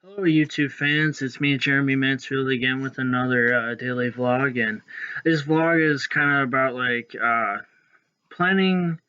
Hello, YouTube fans. It's me, Jeremy Mansfield, again with another daily vlog. And this vlog is kind of about planning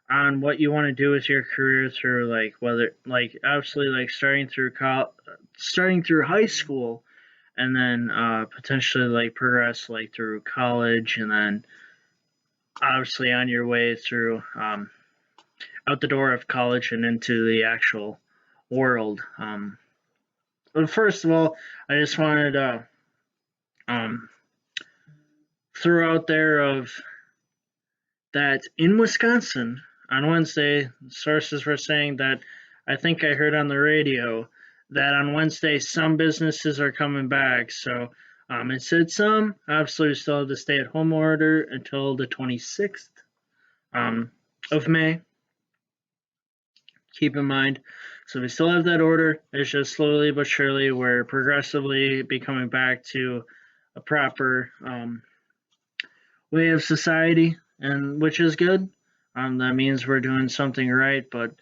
on what you want to do with your career through whether obviously starting through high school, and then potentially progress through college, and then obviously on your way through out the door of college and into the actual world. But first of all, I just wanted to um, throw out there of that in Wisconsin on Wednesday, sources were saying that I think I heard on the radio that on Wednesday some businesses are coming back. So it said some. Obviously, we still have the stay-at-home order until the 26th um, of May. Keep in mind. So we still have that order. It's just slowly but surely we're progressively becoming back to a proper way of society, and which is good. That means we're doing something right, but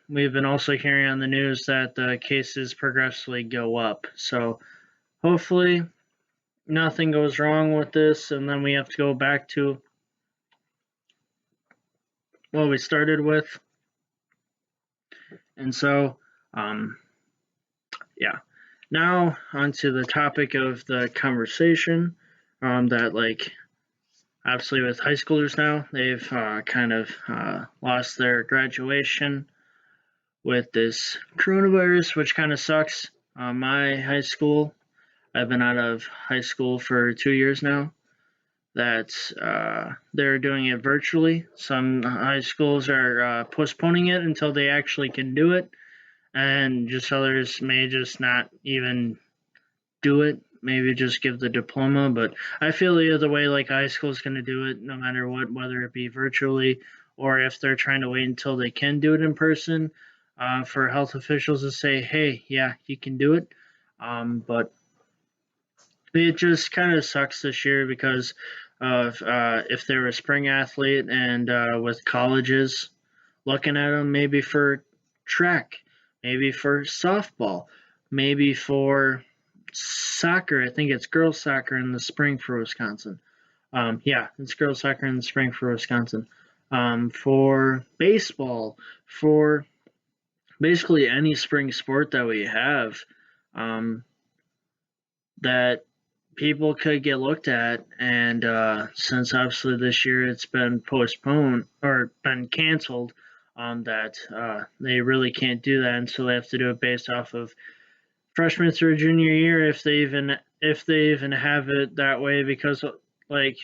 we've been also hearing on the news that the cases progressively go up. So hopefully nothing goes wrong with this, and then we have to go back to what we started with. And so, um, yeah. Now onto the topic of the conversation. That obviously with high schoolers now, they've kind of lost their graduation with this coronavirus, which kind of sucks. My high school, I've been out of high school for 2 years now. That they're doing it virtually. Some high schools are postponing it until they actually can do it, and just others may just not even do it. Maybe just give the diploma. But I feel the other way, like high school is going to do it no matter what, whether it be virtually or if they're trying to wait until they can do it in person, for health officials to say, hey, yeah, you can do it. But it just kind of sucks this year because of if they're a spring athlete and with colleges looking at them maybe for track, maybe for softball, maybe for soccer. I think it's girls soccer in the spring for Wisconsin. Yeah, it's girls soccer in the spring for Wisconsin. For baseball, for basically any spring sport that we have, um, that people could get looked at. And since obviously this year it's been postponed or been canceled, that they really can't do that, and so they have to do it based off of freshman through junior year if they even have it that way, because like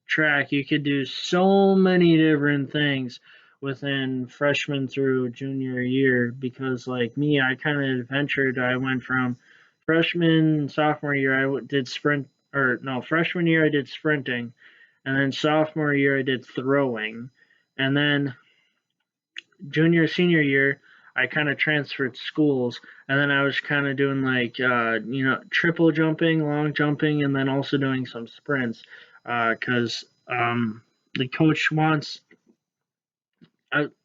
track, you could do so many different things within freshman through junior year, because like me, I kind of adventured. I went from freshman sophomore year did sprint, or no, freshman year I did sprinting, and then sophomore year I did throwing, and then junior senior year I kind of transferred schools, and then I was kind of doing triple jumping, long jumping, and then also doing some sprints, because the coach wants,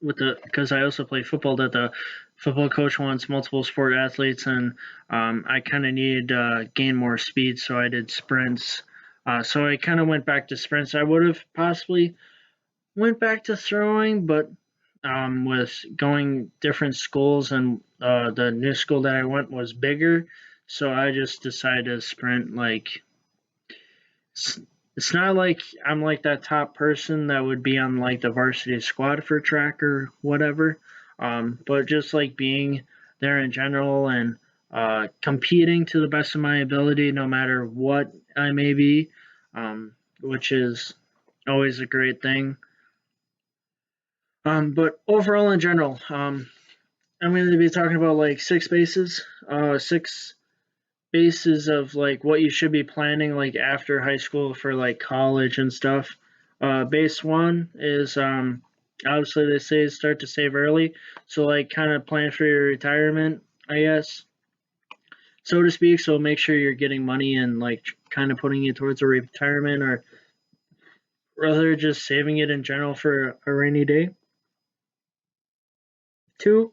with the because I also play football, that the football coach wants multiple sport athletes, and I kind of needed to gain more speed, so I did sprints. So I kind of went back to sprints. I would have possibly went back to throwing, but with going different schools, and the new school that I went was bigger, so I just decided to sprint. It's, it's not like I'm like that top person that would be on like the varsity squad for track or whatever, but just like being there in general, and competing to the best of my ability, no matter what I may be, which is always a great thing. But overall, in general, I'm going to be talking about like six bases of like what you should be planning like after high school for like college and stuff. Base one is obviously they say start to save early, so like kind of plan for your retirement, I guess, so to speak. So make sure you're getting money and like kind of putting it towards a retirement, or rather just saving it in general for a rainy day. Two,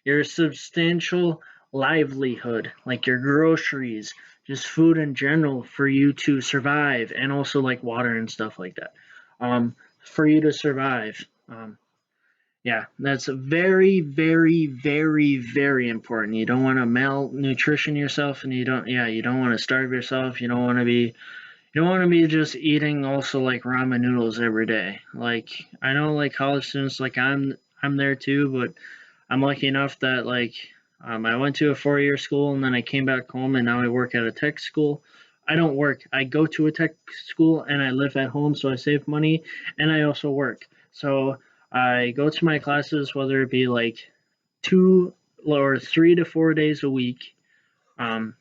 your substantial livelihood, like your groceries, just food in general for you to survive, and also like water and stuff like that, for you to survive. Yeah, that's very, very, very, very important. You don't want to malnutrition yourself, and you don't want to starve yourself. You don't want to be just eating also like ramen noodles every day. Like I know like college students, like I'm there too, but I'm lucky enough that I went to a 4 year school and then I came back home and now I work at a tech school. I don't work. I go to a tech school and I live at home, so I save money and I also work. So I go to my classes, whether it be like 2 or 3 to 4 days a week. Um,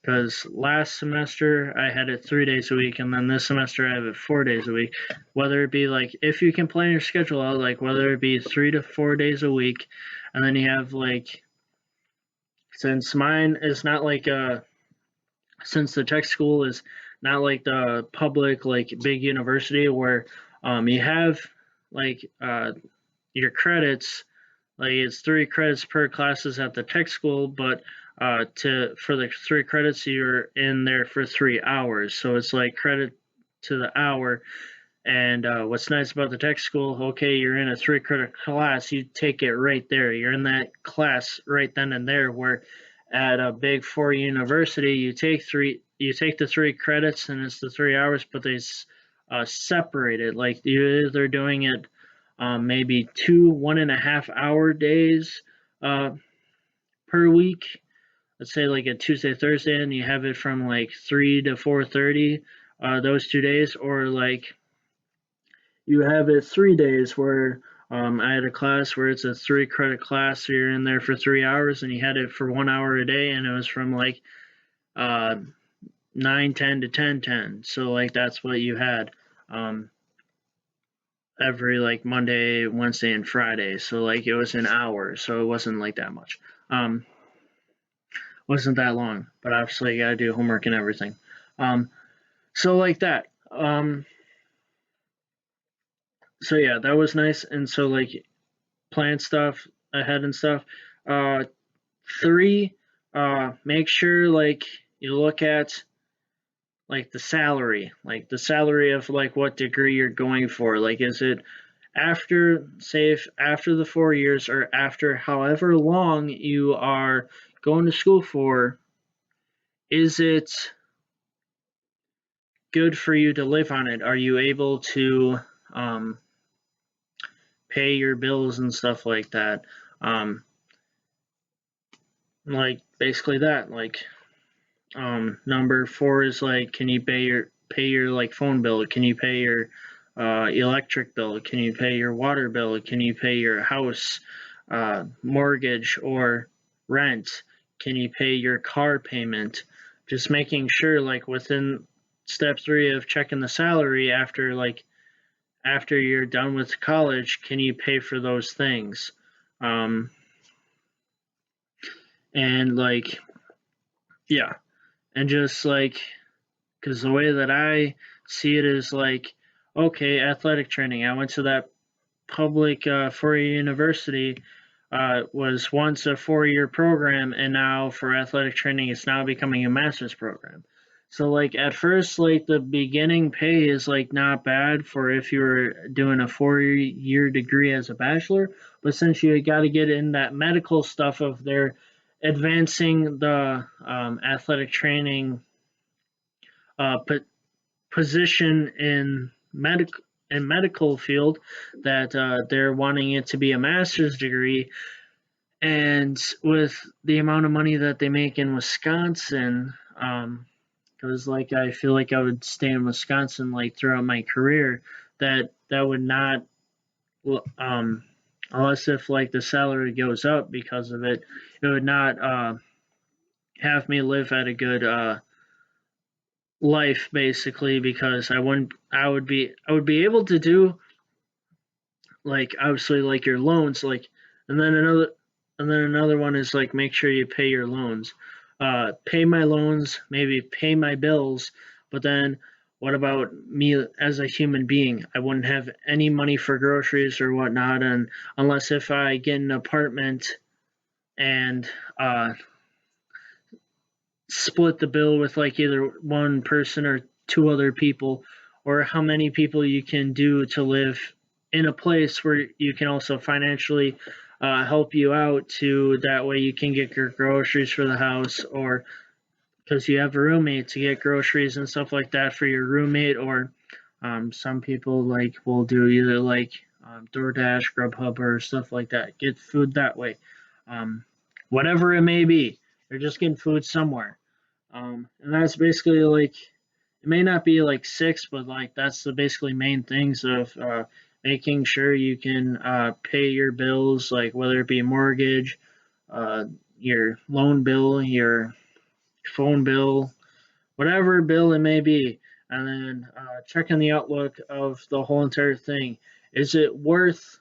because last semester I had it 3 days a week, and then this semester I have it 4 days a week. Whether it be like if you can plan your schedule out, like whether it be 3 to 4 days a week, and then you have like since mine is not like since the tech school is not like the public like big university where you have like your credits, like it's 3 credits per classes at the tech school, but to for the 3 credits you're in there for 3 hours, so it's like credit to the hour. And what's nice about the tech school, okay, you're in a 3 credit class, you take it right there. You're in that class right then and there. Where at a big 4 university, you take the 3 credits and it's the 3 hours, but they separate it. Like you're either doing it maybe 1.5 hour days uh, per week. Let's say like a Tuesday, Thursday, and you have it from like 3 to 4:30 those 2 days, or like you have it 3 days where I had a class where it's a 3 credit class, so you're in there for 3 hours, and you had it for 1 hour a day, and it was from like uh, 9:10 to 10:10. So like that's what you had um, every like Monday, Wednesday, and Friday. So like it was an hour, so it wasn't like that much. Um, wasn't that long, but obviously you gotta do homework and everything. Um, so like that. So yeah, that was nice, and so like plan stuff ahead and stuff. Uh, Three, make sure like you look at like the salary of like what degree you're going for. Like, is it after, say, if after the 4 years or after however long you are going to school for, is it good for you to live on it? Are you able to um, pay your bills and stuff like that? Um, like basically that. Like number four is like, can you pay your like phone bill? Can you pay your electric bill? Can you pay your water bill? Can you pay your house mortgage or rent? Can you pay your car payment? Just making sure, like within step three of checking the salary after you're done with college, can you pay for those things? Um, and like, yeah, and just like because the way that I see it is like, okay, athletic training. I went to that public 4 year university. Was once a 4 year program, and now for athletic training, it's now becoming a master's program. So like at first, like the beginning pay is like not bad for if you're doing a 4 year degree as a bachelor, but since you got to get in that medical stuff of their advancing the athletic training uh, position in medical field, that they're wanting it to be a master's degree, and with the amount of money that they make in Wisconsin, because like I feel like I would stay in Wisconsin like throughout my career, that would not um, unless if like the salary goes up because of it, it would not have me live at a good life basically, because I would be able to do like obviously like your loans, like, and then another one is like make sure you pay your loans, pay my loans, maybe pay my bills. But then what about me as a human being? I wouldn't have any money for groceries or whatnot, and unless if I get an apartment and split the bill with like either one person or two other people, or how many people you can do to live in a place where you can also financially help you out to that way you can get your groceries for the house, or because you have a roommate to get groceries and stuff like that for your roommate, or some people like will do either like DoorDash, Grubhub, or stuff like that. Get food that way. Um, Whatever it may be, you're just getting food somewhere. And that's basically like it may not be like six, but like that's the basically main things of making sure you can pay your bills, like whether it be mortgage, uh, your loan bill, your phone bill, whatever bill it may be, and then checking the outlook of the whole entire thing. Is it worth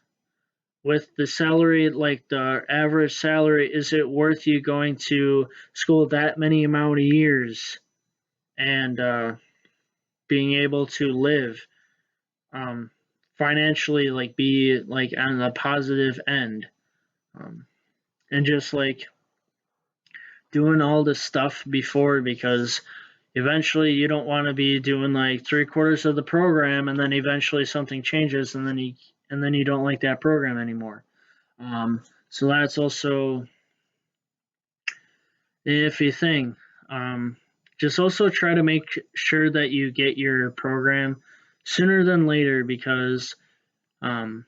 with the salary, like the average salary, is it worth you going to school that many amount of years and being able to live um, financially, like be like on the positive end, um, and just like doing all this stuff before, because eventually you don't want to be doing like three-quarters of the program and then eventually something changes and then you don't like that program anymore. So that's also the iffy thing. Um, just also try to make sure that you get your program sooner than later, because um,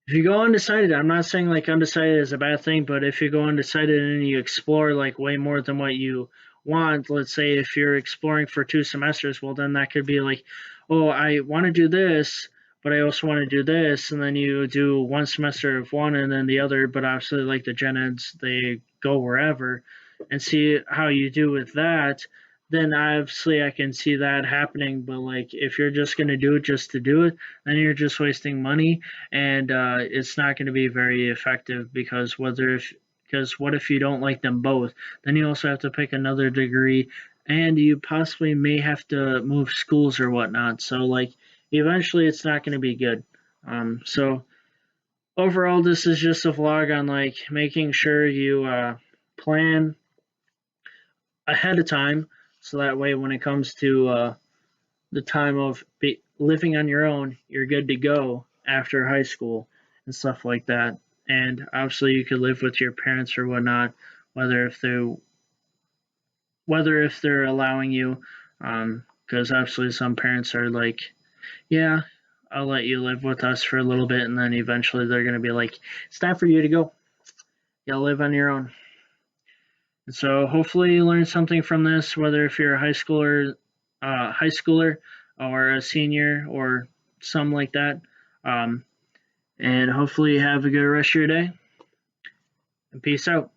if you go undecided, I'm not saying like undecided is a bad thing, but if you go undecided and you explore like way more than what you want, let's say if you're exploring for 2 semesters, well, then that could be like, oh, I want to do this, but I also want to do this. And then you do 1 semester of one and then the other, but obviously, like the gen eds, they go wherever and see how you do with that. Then obviously I can see that happening. But like if you're just going to do it just to do it, then you're just wasting money, and it's not going to be very effective, because what if you don't like them both? Then you also have to pick another degree, and you possibly may have to move schools or whatnot. So like eventually, it's not going to be good. So overall, this is just a vlog on like making sure you plan ahead of time, so that way when it comes to the time of living on your own, you're good to go after high school and stuff like that. And obviously, you could live with your parents or whatnot, whether if they whether if they're allowing you, because obviously some parents are like, yeah, I'll let you live with us for a little bit, and then eventually they're gonna be like, it's time for you to go. You'll live on your own. And so hopefully you learned something from this, whether if you're a high schooler or a senior or something like that. Um, and hopefully you have a good rest of your day. And peace out.